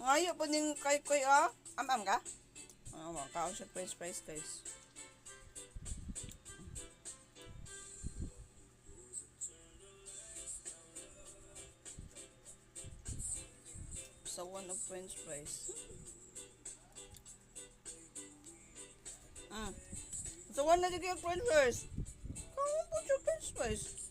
Ngayon po ning kay ah. Am ka? Kaon siya french fries guys. Sa one of french fries. Sa one na dito yung french fries. Kaon po siya french fries.